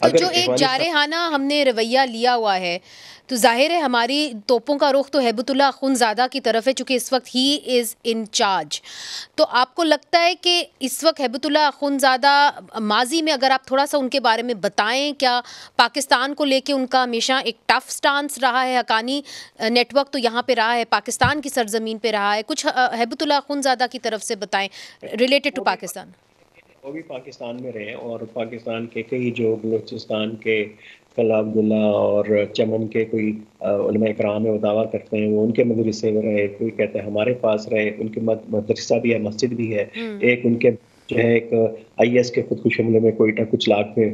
تو اگر جو ایک افغانستان جارحانہ ہم نے رویہ لیا ہوا ہے تو ظاہر ہے ہماری توپوں کا رخ تو ہیبت اللہ اخونزادہ کی طرف ہے، چونکہ اس وقت ہی از ان چارج. تو آپ کو لگتا ہے کہ اس وقت ہیبت اللہ اخونزادہ ماضی میں اگر آپ تھوڑا سا ان کے بارے میں بتائیں، کیا پاکستان کو لے کے ان کا ہمیشہ ایک ٹف سٹانس رہا ہے؟ حقانی نیٹ ورک تو یہاں پہ رہا ہے، پاکستان کی سرزمین پہ رہا ہے، کچھ ہیبت اللہ اخونزادہ کی طرف سے بتائیں ریلیٹڈ ٹو وہ بھی پاکستان. وہ بھی پاکستان میں رہے، اور پاکستان کے کئی جو بلوچستان کے قلعہ عبداللہ اور چمن کے کوئی علماء کرام ہے وہ دعویٰ کرتے ہیں وہ ان کے مدرسے میں رہے، کوئی کہتے ہیں ہمارے پاس رہے، ان کے مدرسہ بھی ہے، مسجد بھی ہے. ایک ان کے جو ہے ایک آئی ایس کے خودکش حملے میں کوئٹہ کچھ لاکھ میں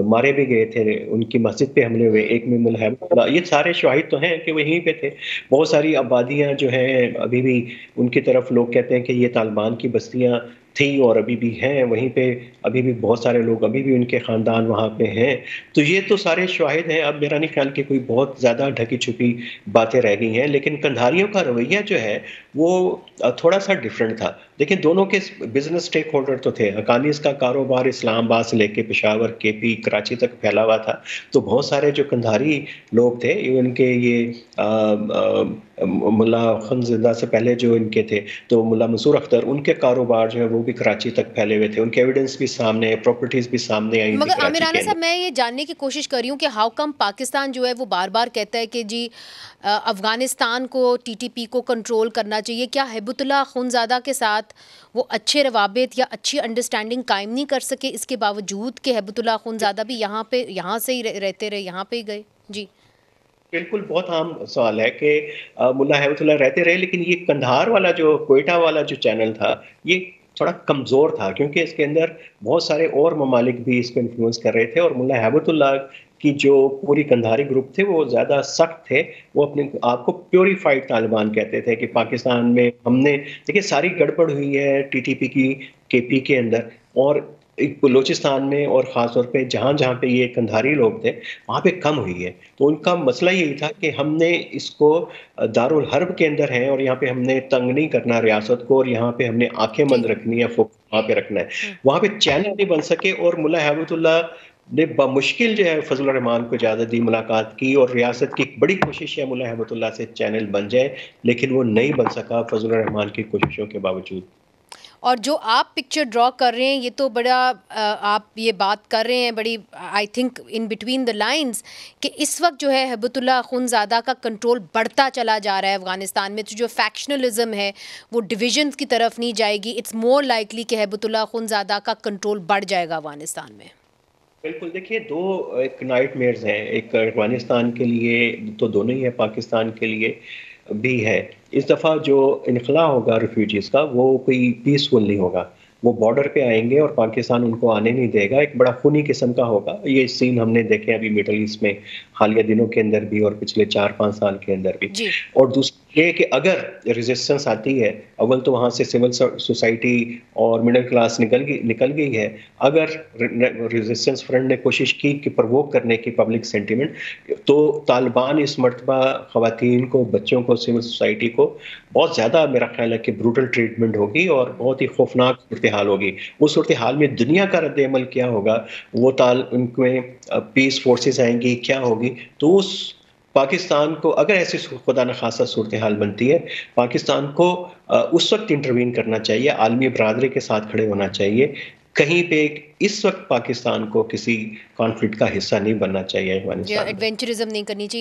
مارے بھی گئے تھے، ان کی مسجد پہ حملے ہوئے، ایک میں ملحمہ. یہ سارے شواہد تو ہیں کہ وہیں پہ تھے. بہت ساری آبادیاں جو ہیں ابھی بھی ان کی طرف لوگ کہتے ہیں کہ یہ طالبان کی بستیاں تھیں اور ابھی بھی ہیں وہیں پہ، ابھی بھی بہت سارے لوگ ابھی بھی ان کے خاندان وہاں پہ ہیں. تو یہ تو سارے شواہد ہیں. اب میرا نہیں خیال کہ کوئی بہت زیادہ ڈھکی چھپی باتیں رہ گئی ہیں، لیکن قندھاریوں کا رویہ جو ہے وہ تھوڑا سا ڈیفرنٹ تھا. لیکن دونوں کے بزنس سٹیک ہولڈر تو تھے. حقانیز کا کاروبار اسلام آباد سے لے کے پشاور، کے پی، کراچی تک پھیلا ہوا تھا. تو بہت سارے جو قندھاری لوگ تھے ان کے یہ ملا خنزندہ سے پہلے جو ان کے تھے تو ملا منصور اختر، ان کے کاروبار جو ہے وہ بھی کراچی تک پھیلے ہوئے تھے. ان کے ایویڈنس بھی سامنے ہے، پراپرٹیز بھی سامنے آئی تھی مگر کراچی کے عامرانہ اندر. صاحب میں یہ جاننے کی کوشش کر رہی ہوں کہ ہاؤ کم پاکستان جو ہے وہ بار بار کہتا ہے کہ جی افغانستان کو ٹی ٹی پی کو کنٹرول کرنا چاہیے. کیا ہیبت اللہ اخونزادہ کے ساتھ وہ اچھے روابط یا اچھی انڈرسٹینڈنگ قائم نہیں کر سکے، اس کے باوجود کہ ہیبت اللہ اخونزادہ بھی یہاں سے ہی رہتے رہے، یہاں پہ ہی گئے؟ جی بالکل بہت عام سوال ہے کہ ملا ہیبت اللہ رہتے رہے، لیکن یہ قندھار والا جو کوئٹہ والا جو چینل تھا یہ تھوڑا کمزور تھا، کیونکہ اس کے اندر بہت سارے اور ممالک بھی اس کو انفلوئنس کر رہے تھے. اور ملا ہیبت اللہ کی جو پوری قندھاری گروپ تھے وہ زیادہ سخت تھے. وہ اپنے آپ کو پیوریفائڈ طالبان کہتے تھے کہ پاکستان میں ہم نے دیکھیے ساری گڑبڑ ہوئی ہے ٹی ٹی پی کی، کے پی کے اندر اور بلوچستان میں، اور خاص طور پہ جہاں جہاں پہ یہ قندھاری لوگ تھے وہاں پہ کم ہوئی ہے. تو ان کا مسئلہ یہی تھا کہ ہم نے اس کو دارالحرب کے اندر ہیں اور یہاں پہ ہم نے تنگ نہیں کرنا ریاست کو، اور یہاں پہ ہم نے آنکھیں جی بند رکھنی ہے، فوکس وہاں پہ رکھنا ہے. وہاں پہ چینل نہیں بن سکے، اور ملا ہیبت اللہ نے بمشکل جو ہے فضل الرحمان کو اجازت دی ملاقات کی، اور ریاست کی ایک بڑی کوشش ہے ملا ہیبت اللہ سے چینل بن جائے، لیکن وہ نہیں بن سکا فضل الرحمان کی کوششوں کے باوجود. اور جو آپ پکچر ڈرا کر رہے ہیں یہ تو بڑا آپ یہ بات کر رہے ہیں بڑی I think in between the lines کہ اس وقت جو ہے ہیبت اللہ اخونزادہ کا کنٹرول بڑھتا چلا جا رہا ہے افغانستان میں. تو جو فیکشنلزم ہے وہ ڈویژنز کی طرف نہیں جائے گی، اٹس مور لائکلی کہ ہیبت اللہ اخونزادہ کا کنٹرول بڑھ جائے گا افغانستان میں. بالکل. دیکھیے دو ایک نائٹ میئرز ہیں، ایک افغانستان کے لیے تو دونوں ہی ہے، پاکستان کے لیے بھی ہے. اس دفعہ جو انخلاء ہوگا ریفیوجیز کا وہ کوئی پیسفل نہیں ہوگا. وہ بارڈر پہ آئیں گے اور پاکستان ان کو آنے نہیں دے گا. ایک بڑا خونی قسم کا ہوگا. یہ سین ہم نے دیکھے ابھی مڈل ایسٹ میں حالیہ دنوں کے اندر بھی اور پچھلے 4-5 سال کے اندر بھی. جی اور دوسرا یہ کہ اگر ریزسٹنس آتی ہے، اول تو وہاں سے سول سوسائٹی اور مڈل کلاس نکل گئی ہے. اگر ریزسٹنس فرنٹ نے کوشش کی کہ پرووک کرنے کی پبلک سینٹیمنٹ، تو طالبان اس مرتبہ خواتین کو، بچوں کو، سول سوسائٹی کو بہت زیادہ میرا خیال ہے کہ بروٹل ٹریٹمنٹ ہوگی اور بہت ہی خوفناک صورتحال ہوگی. اس صورتحال میں دنیا کا رد عمل کیا ہوگا، وہ ان میں پیس فورسز آئیں گی کیا ہوگی. تو اس پاکستان کو اگر ایسی خدا نخواستہ صورتحال بنتی ہے، پاکستان کو اس وقت انٹروین کرنا چاہیے، عالمی برادری کے ساتھ کھڑے ہونا چاہیے. کہیں پہ اس وقت پاکستان کو کسی کانفلکٹ کا حصہ نہیں بننا چاہیے افغانستان میں. ایڈونچرزم نہیں کرنی چاہیے.